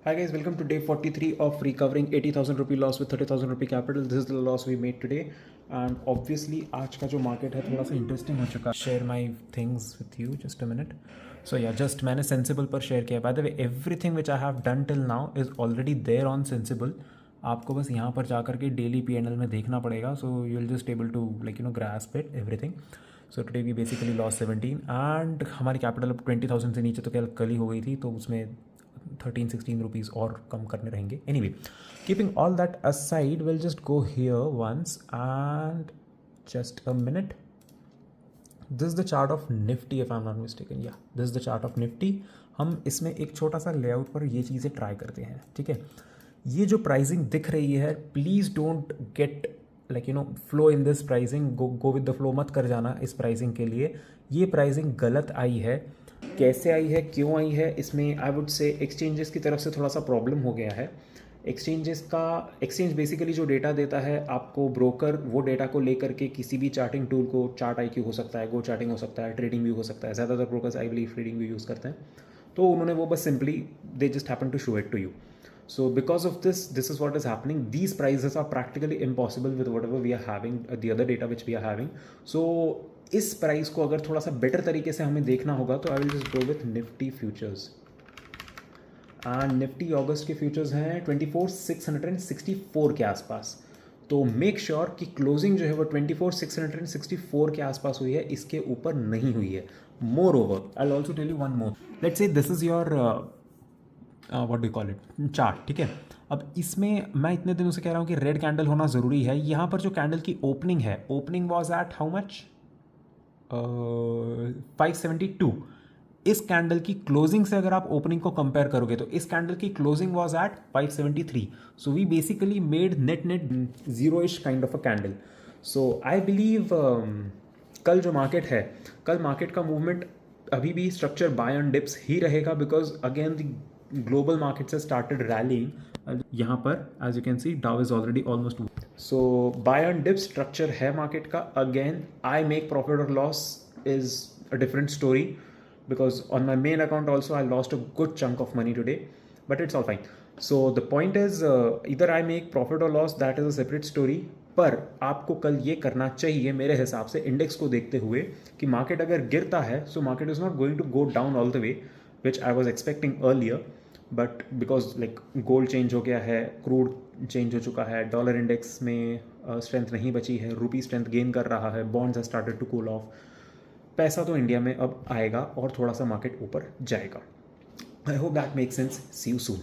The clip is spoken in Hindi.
Hi guys, welcome to day 43 of recovering 80,000 rupee loss with 30,000 rupee capital. This is the loss we made today and obviously आज का जो मार्केट है थोड़ा सा इंटरेस्टिंग हो चुका है. Share my things with you, just a minute. So yeah, just मैंने Sensible पर share किया. By the way, everything which I have done till now is already there on Sensible. आपको बस यहाँ पर जा कर के डेली PNL में देखना पड़ेगा. So you'll just able to grasp it everything. So today we basically loss 17 and हमारी कैपिटल अब 20,000 से नीचे तो क्या कल ही हो गई थी, तो उसमें 13-16 रुपीज़ और कम करने रहेंगे. Anyway, keeping all that aside, will just go here once and just a minute. This is the chart of Nifty if I am not mistaken. Yeah this is the chart of Nifty. हम इसमें एक छोटा सा लेआउट पर ये चीज़ें ट्राई करते हैं. ठीक है, ये जो प्राइसिंग दिख रही है, please don't get flow in this pricing. Go with the flow मत कर जाना इस प्राइसिंग के लिए. ये प्राइसिंग गलत आई है. कैसे आई है, क्यों आई है, इसमें आई वुड से एक्सचेंजेस की तरफ से थोड़ा सा प्रॉब्लम हो गया है. एक्सचेंज बेसिकली जो डेटा देता है आपको, ब्रोकर वो डेटा को लेकर के किसी भी चार्टिंग टूल को, चार्ट IQ हो सकता है, गो चार्टिंग हो सकता है, ट्रेडिंग व्यू हो सकता है, ज़्यादातर brokers I believe trading view use करते हैं, तो उन्होंने वो बस simply they just happen to show it to you. So because of this is what is happening. These prices are practically impossible with whatever we are having, the other data which we are having. So इस प्राइस को अगर थोड़ा सा बेटर तरीके से हमें देखना होगा तो I will just go with Nifty futures. And Nifty अगस्त के फ्यूचर्स हैं 24,664 के आसपास. तो मेक श्योर कि क्लोजिंग जो है वो 24,664 के आसपास हुई है, इसके ऊपर नहीं हुई है. Moreover, I will also tell you one more. Let's say this is your what do call it, chart. ठीक है, अब इसमें मैं इतने दिनों से कह रहा हूँ कि रेड कैंडल होना ज़रूरी है. यहाँ पर जो कैंडल की ओपनिंग है, opening was at how much, 572. इस कैंडल की क्लोजिंग से अगर आप ओपनिंग को कंपेयर करोगे तो इस कैंडल की closing was at 573. So we basically made net zeroish kind of a candle. So I believe कल जो मार्केट है, कल मार्केट का मूवमेंट अभी भी स्ट्रक्चर बाय ऑन डिप्स ही रहेगा, because again the global markets have started rallying. यहाँ पर as you can see Dow is already almost, so buy and dip structure है market का. Again I make profit or loss is a different story, because on my main account also I lost a good chunk of money today, but it's all fine. So the point is either I make profit or loss, that is a separate story. पर आपको कल ये करना चाहिए मेरे हिसाब से, इंडेक्स को देखते हुए, कि मार्केट अगर गिरता है so market is not going to go down all the way which I was expecting earlier, but because like gold change हो गया है, क्रूड चेंज हो चुका है, डॉलर इंडेक्स में स्ट्रेंथ नहीं बची है, रूपी स्ट्रेंथ गेन कर रहा है, bonds have started to cool off. पैसा तो इंडिया में अब आएगा और थोड़ा सा मार्केट ऊपर जाएगा. I hope that make sense. See you soon.